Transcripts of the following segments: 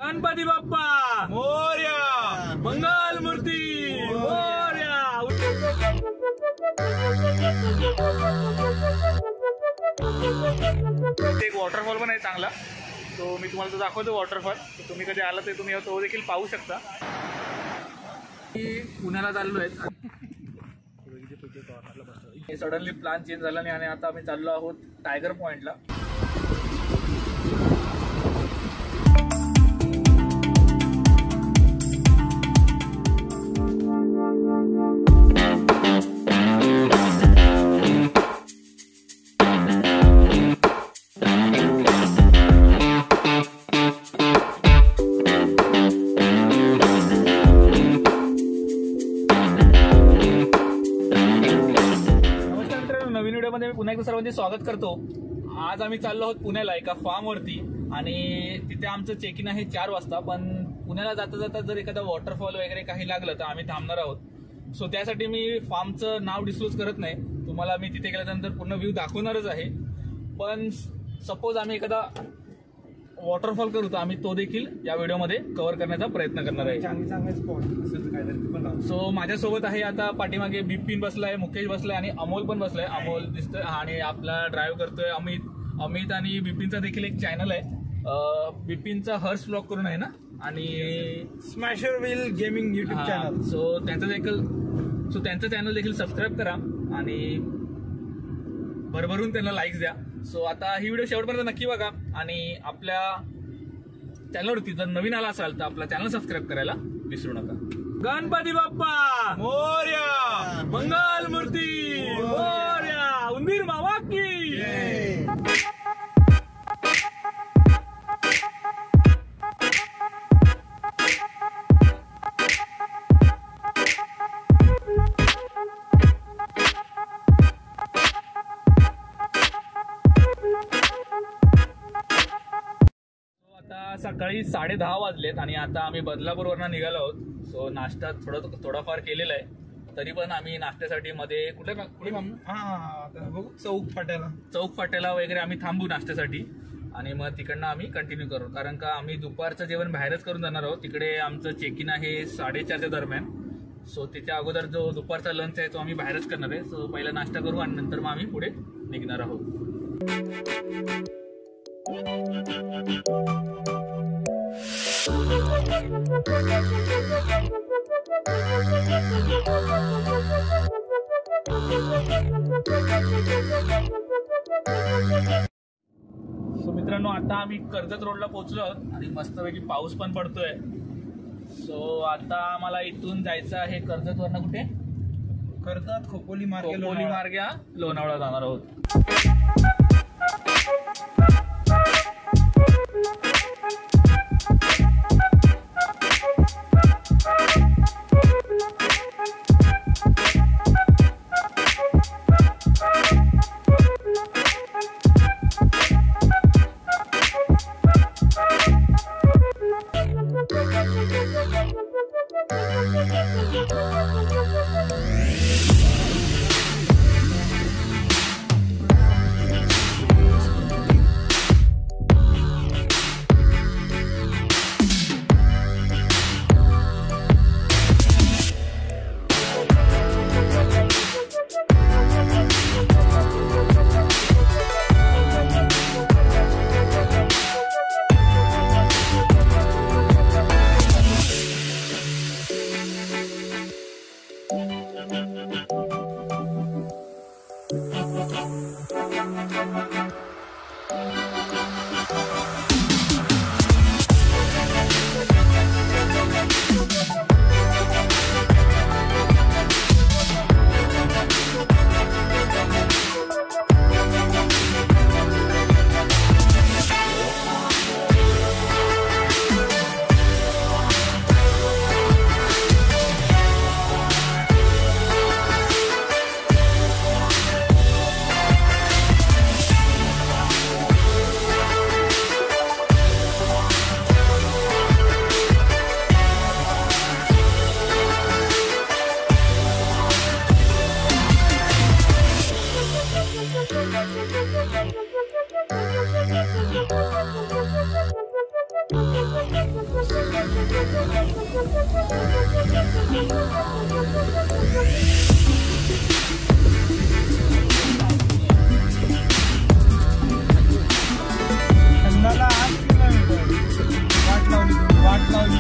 गणपती बाप्पा मोरया, मंगल मूर्ती मोरया। एक वॉटरफॉल पण आहे चांगला, तो मी तुम्हाला तो दाखवतो वॉटरफॉल। तो तुम्ही कधी आला तर तुम्ही तो देखील पाहू शकता। पुण्याला चाललो आहे, सडनली प्लॅन चेंज झाला आणि आता आम्ही चाललो आहोत टायगर पॉइंटला। पुन्हा एकदा सर्वांचे स्वागत करतो। आज आम्ही चाललो आहोत पुण्याला एका फार्मवरती आणि तिथे आमचं चेक इन आहे 4 वाजता। पण पुण्याला जाता जाता जर एखादा वॉटरफॉल वगैरे काही लागलं तर आम्ही थांबणार आहोत। सो त्यासाठी मी फार्मचं नाव डिस्क्लोज करत नाही, तुम्हाला मी तिथे गेल्यानंतर पूर्ण व्ह्यू दाखवणारच आहे। पण सपोज आम्ही एखादा वॉटरफॉल करू तर आम्ही तो देखील या व्हिडिओमध्ये कव्हर करण्याचा प्रयत्न करणार आहे। सो माझ्यासोबत आहे आता पाठीमागे बिपिन बसलाय, मुकेश बसलाय आणि अमोल पण बसलाय। अमोल दिसतोय आणि आपला ड्राईव्ह करतोय अमित आणि बिपिनचा देखील एक चॅनल आहे, बिपिनचा हर्ष ब्लॉग करून आहे ना, आणि smasher wheel gaming YouTube channel. So त्यांचं चॅनल देखील सबस्क्राईब करा आणि भरभरून त्यांना लाईक्स द्या। सो आता ही व्हिडिओ शेवटपर्यंत नक्की बघा आणि आपल्या चॅनलवरती जर नवीन आला असाल तर आपला चॅनल सबस्क्राईब करायला विसरू नका। गणपती बाप्पा मोरया, मंगल मूर्ती मोरया, उंदीर मामा की सकाळी 10:30 वाजलेत आणि आता आम्ही बदलापूरवरनं निघालो आहोत। सो नाश्ता थोडाफार केलेला आहे, तरी पण आम्ही नाश्त्यासाठी मध्ये कुठे बघू चौक फाट्याला वगैरे आम्ही थांबू नाश्त्यासाठी आणि मग तिकडनं आम्ही कंटिन्यू करू, कारण का आम्ही दुपारचं जेवण बाहेरच करून जाणार आहोत। तिकडे आमचं चेक इन आहे 4:30च्या दरम्यान। सो त्याच्या अगोदर जो दुपारचा लंच आहे तो आम्ही बाहेरच करणार आहे। सो पहिला नाश्ता करू आणि नंतर मग आम्ही पुढे निघणार आहोत। सो मित्रांनो, आता आम्ही कर्जत रोडला पोहोचलो आहोत आणि मस्तपैकी पाऊस पण पडतोय। सो आता आम्हाला इथून जायचं आहे कर्जतवरनं कुठे, कर्जत खोपोली मार्गे लोणावळा जाणार आहोत। वाट लावली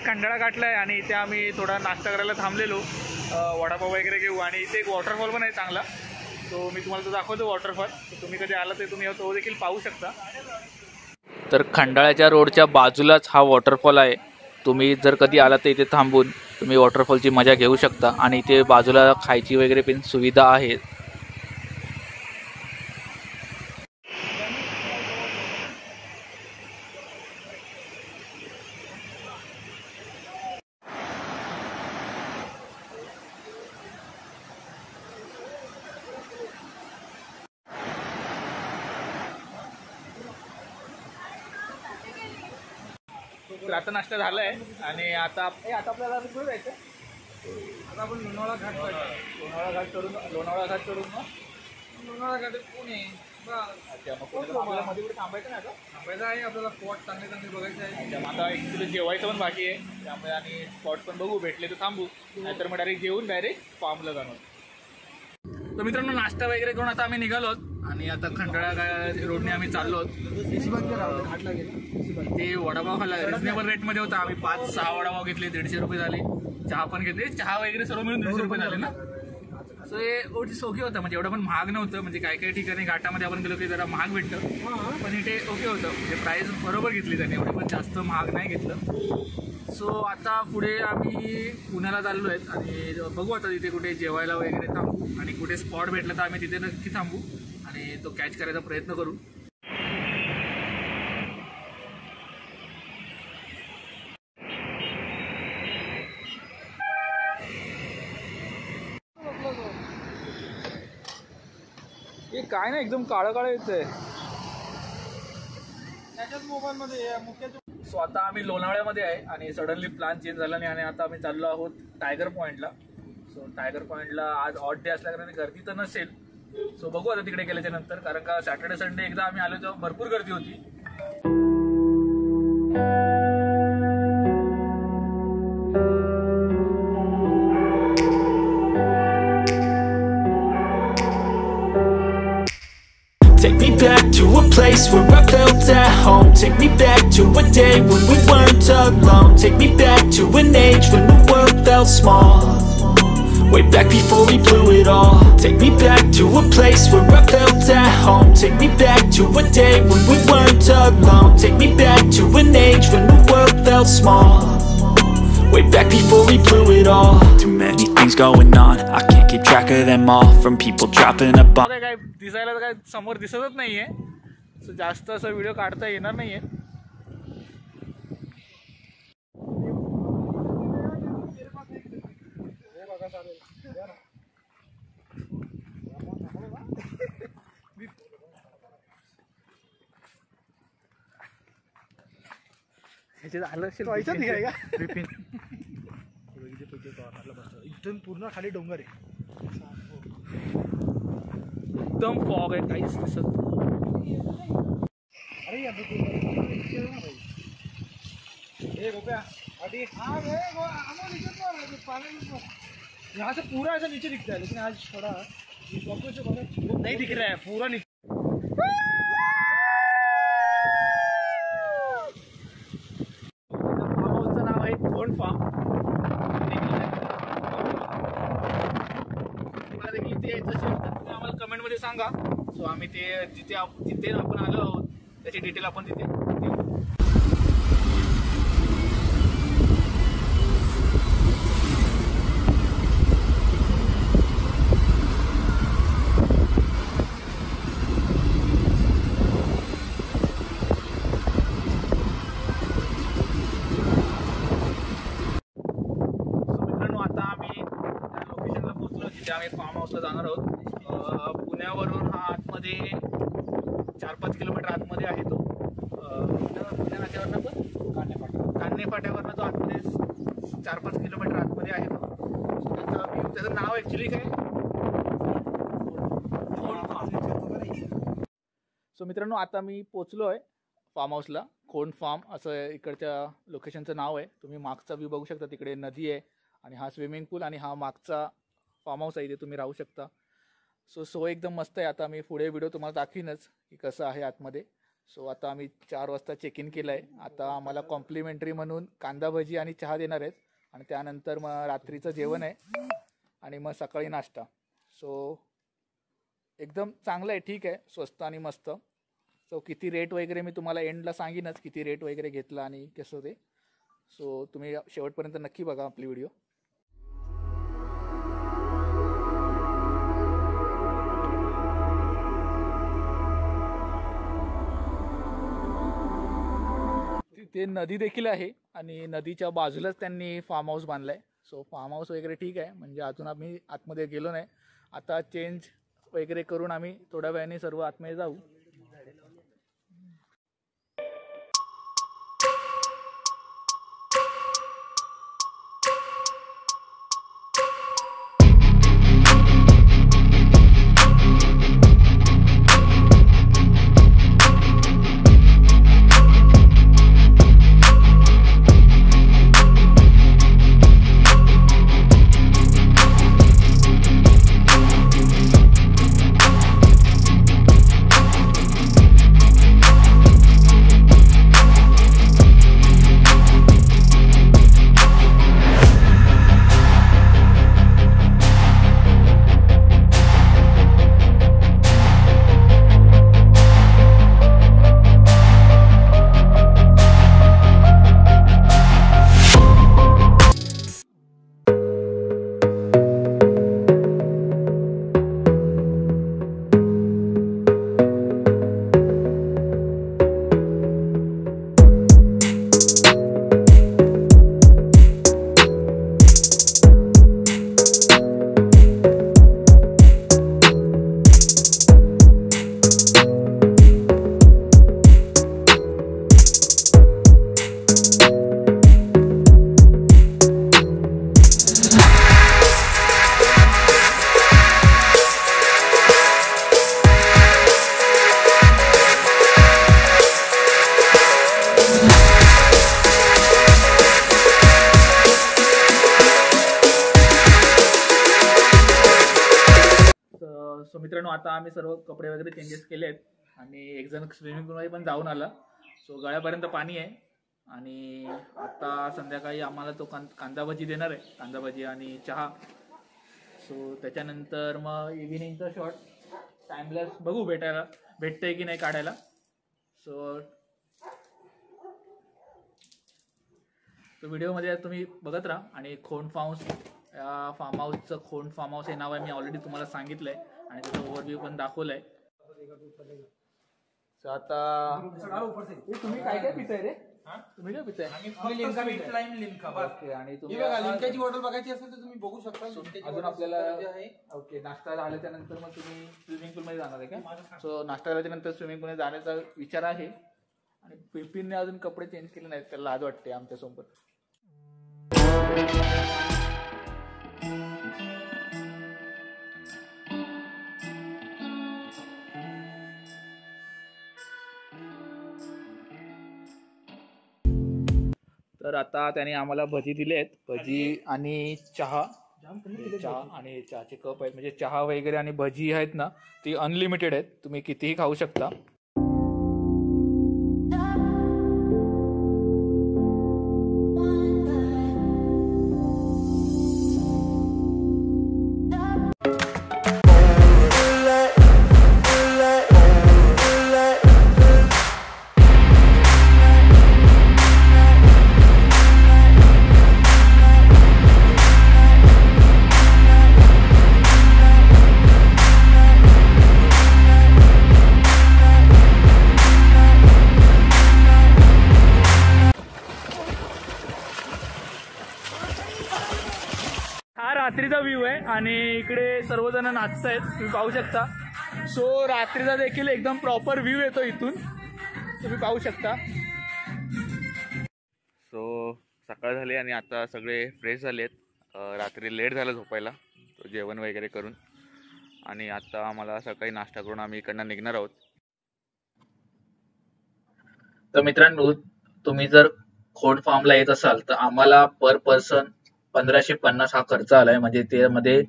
खंडाळा गाठलाय आणि इथे आम्ही थोडा नाश्ता करायला थांबलेलो, वडापाव वगैरे घेऊ आणि इथे एक वॉटरफॉल पण आहे चांगला, तो मी तुम्हाला तो दाखवतो वॉटरफॉल. तुम्ही कधी आला तर तुम्ही तो देखील पाहू शकता. तर खंडाळ्याच्या रोडच्या बाजूलाच हा वॉटरफॉल आहे. तुम्ही जर कधी आला तर इथे थांबून तुम्ही वॉटरफॉलची मजा घेऊ शकता आणि इथे बाजूला खायची वगैरे पण सुविधा आहे. तर आता नाश्ता झाला आहे आणि आता आपल्याला कुठे जायचं? आता आपण लोणावळा घाट लोणावळा घाट करून लोणावळा घाट पुणे. अच्छा, मग आपल्याला मध्ये कुठे थांबायचं नाही? आता थांबायचं आहे, आपल्याला स्पॉट चांगले चांगले बघायचे आहे. अच्छा, आता ॲक्च्युली जेवायचं पण बाकी आहे, त्यामुळे आणि स्पॉट पण बघू, भेटले तर थांबू, नाहीतर मग डायरेक्ट जेवून डायरेक्ट फार्मला जाणार. तर मित्रांनो, नाश्ता वगैरे करून आता आम्ही निघालो आणि आता खंडाळा रोडने आम्ही चाललो. ते वडापाव खाल्ला, रिजनेबल रेटमध्ये होता. आम्ही 5-6 वडापाव घेतले, 150 रुपये झाले. चहा पण घेतले, चहा वगैरे सर्व मिळून 150 रुपये झाले ना. सो हे ओटी ओके होतं, म्हणजे एवढं पण महाग नव्हतं. म्हणजे काही काही ठिकाणी घाटामध्ये आपण गेलो की जरा महाग भेटतं, पण इथे ओके होतं. म्हणजे प्राईस बरोबर घेतली त्यांनी, एवढे पण जास्त महाग नाही घेतलं. सो आता पुढे आम्ही पुण्याला चाललो आहेत आणि बघू आता तिथे कुठे जेवायला वगैरे थांबू आणि कुठे स्पॉट भेटला तर आम्ही तिथे नक्की थांबू आणि तो कॅच करायचा प्रयत्न करू. हे काय ना एकदम काळं काळं येतंय त्याच्याच मोबाईलमध्ये मुख्य. सो आता आम्ही लोणावळ्यामध्ये आहे आणि सडनली प्लॅन चेंज झाला नाही आणि आता आम्ही चाललो आहोत टायगर पॉईंटला. सो टायगर पॉईंटला आज ऑड डे असल्याकारणे गर्दी तर नसेल. सो बघू आता तिकडे गेल्याच्या नंतर, कारण का सॅटर्डे संडे एकदा आम्ही आलो तेव्हा भरपूर गर्दी होती. Take me back to a place where I felt at home. Take me back to a day when we weren't alone. Take me back to an age when the world felt small. Way back before we blew it all. Take me back to a place where I felt at home. Take me back to a day when we weren't alone. Take me back to an age when the world felt small. Way back before we blew it all. Too many things going on, I can't keep track of them all. From people dropping a bomb. काय दिसायला तर काय समोर दिसतच नाहीये, so जास्त असं video काढता येणार नाहीये. इथून पूर्ण खाली डोंगर आहे, एकदम फॉग आहे, काहीच दिसत. अरे यहाँ से पूरा ऐसा नीचे दिखता है, लेकिन आज थोड़ा नहीं दिख रहा है पूरा नीचे. नाव आहे गोंड फार्म. तुम्हाला देखील इथे यायचं असेल तर तुम्ही आम्हाला कमेंटमध्ये सांगा. सो आम्ही ते जिथे आपण आलो आहोत त्याची डिटेल आपण तिथे देऊ. हाऊसला जाणार आहोत. पुण्यावरून हा आतमध्ये 4-5 किलोमीटर आतमध्ये आहे तो. पुण्या नाक्यावरनं पण कान्हे फाट्यावरनं तो आतमध्ये 4-5 किलोमीटर आतमध्ये आहे तो. त्याचं नाव ॲक्च्युली काय. सो मित्रांनो, आता मी पोचलो आहे फार्म हाऊसला. खोंड फार्म असं इकडच्या लोकेशनचं नाव आहे. तुम्ही मागचा व्ह्यू बघू शकता. तिकडे नदी आहे आणि हा स्विमिंग पूल आणि हा मागचा फार्म हाऊस आहे. इथे तुम्ही राहू शकता. सो एकदम मस्त आहे. आता मी पुढे व्हिडिओ तुम्हाला दाखवीनच की कसं आहे आतमध्ये. सो आता आम्ही 4 वाजता चेक इन केलं आहे. आता आम्हाला कॉम्प्लिमेंटरी म्हणून कांदा भजी आणि चहा देणार आहेत आणि त्यानंतर मग रात्रीचं जेवण आहे आणि मग सकाळी नाश्ता. सो एकदम चांगलं आहे, ठीक आहे, स्वस्त आणि मस्त. सो किती रेट वगैरे मी तुम्हाला एंडला सांगीनच, किती रेट वगैरे घेतला आणि कसं ते. सो तुम्ही शेवटपर्यंत नक्की बघा आपली व्हिडिओ. ते नदी देखील आहे आणि नदीच्या बाजूलाच त्यांनी फार्म हाऊस बांधला आहे. सो फार्म हाऊस वगैरे ठीक आहे, म्हणजे अजून आम्ही आतमध्ये गेलो नाही. आता चेंज वगैरे करून आम्ही थोड्या वेळाने सर्व आतमध्ये जाऊ. सो मित्रांनो, आता आम्ही सर्व कपडे वगैरे चेंजेस केले आहेत आणि एक जण स्विमिंग पूलमध्ये पण जाऊन आला. सो गळ्यापर्यंत पाणी आहे आणि आता संध्याकाळी आम्हाला तो कांदा भजी देणार आहे, कांदा भजी आणि चहा. सो त्याच्यानंतर मग इव्हिनिंगचा शॉट टाइमलेस बघू भेटतंय की नाही काढायला. सो व्हिडिओमध्ये तुम्ही बघत राहा. आणि खोंड फार्म हाऊस, या फार्म हाऊसचं खोंड फार्म हाऊस हे नाव आहे, मी ऑलरेडी तुम्हाला सांगितलं आहे आणि त्याचं ओव्हरव्ह्यू पण दाखवलं आहे. सो आता तुम्ही काय काय पिताय रे? तुम्ही काय पिताय? आणि तुम्ही लिमकाची बॉटल बघायची असेल तर तुम्ही बघू शकता. अजून आपल्याला ओके, नाश्ता झाल्याच्या नंतर मग तुम्ही स्विमिंग पूलमध्ये जाणार आहे का? सो नाश्ता झाल्याच्या नंतर स्विमिंग पूलमध्ये जाण्याचा विचार आहे. आणि पिपिनने अजून कपडे चेंज केले नाहीत, त्याला लाज वाटते आमच्यासोबत. तर आता त्याने आम्हाला भजी दिले आहेत, भजी आणि चहा आणि चहाचे कप आहेत. म्हणजे चहा वगैरे आणि भजी आहेत ना, ती अनलिमिटेड आहेत, तुम्ही कितीही खाऊ शकता. आणि इकडे सर्वजण नाचत आहेत, तुम्ही पाहू शकता. सो रात्रीचा देखील एकदम प्रॉपर व्ह्यू येतो इथून, तुम्ही पाहू शकता. सो सकाळ झाली आणि आता सगळे फ्रेश झालेत. रात्री लेट झालं झोपायला, जेवण वगैरे करून, आणि आता आम्हाला सकाळी नाश्ता करून आम्ही इकडनं निघणार आहोत. तर मित्रांनो, तुम्ही जर खोड फार्मला येत असाल तर आम्हाला पर पर्सन 1550 हा खर्च आलाय. म्हणजे त्यामध्ये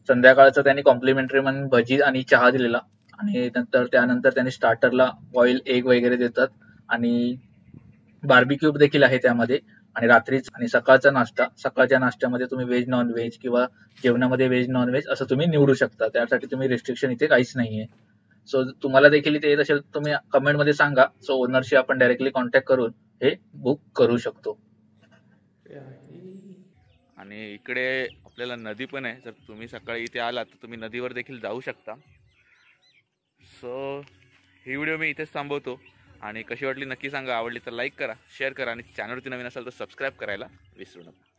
संध्याकाळचा त्यांनी कॉम्प्लिमेंटरी म्हणून भजी आणि चहा दिलेला, आणि त्यानंतर त्यांनी स्टार्टरला बॉईल एग वगैरे देतात, आणि बार्बिक्यू देखील आहे त्यामध्ये, आणि रात्रीच आणि सकाळचा नाश्ता. सकाळच्या नाश्त्यामध्ये तुम्ही व्हेज नॉन व्हेज किंवा जेवणामध्ये व्हेज नॉन व्हेज असं तुम्ही निवडू शकता. त्यासाठी तुम्ही रिस्ट्रिक्शन इथे काहीच नाहीये. सो तुम्हाला देखील इथे येत असेल तुम्ही कमेंटमध्ये सांगा. सो ओनरशी आपण डायरेक्टली कॉन्टॅक्ट करून हे बुक करू शकतो. आणि इकडे आपल्याला नदी पण आहे, जर तुम्ही सकाळी इथे आलात तर तुम्ही नदीवर देखील जाऊ शकता. सो ही व्हिडिओ मी इथेच थांबवतो, आणि कशी वाटली नक्की सांगा. आवडली तर लाईक करा, शेअर करा, आणि चॅनलवरती नवीन असाल तर सबस्क्राईब करायला विसरू नका.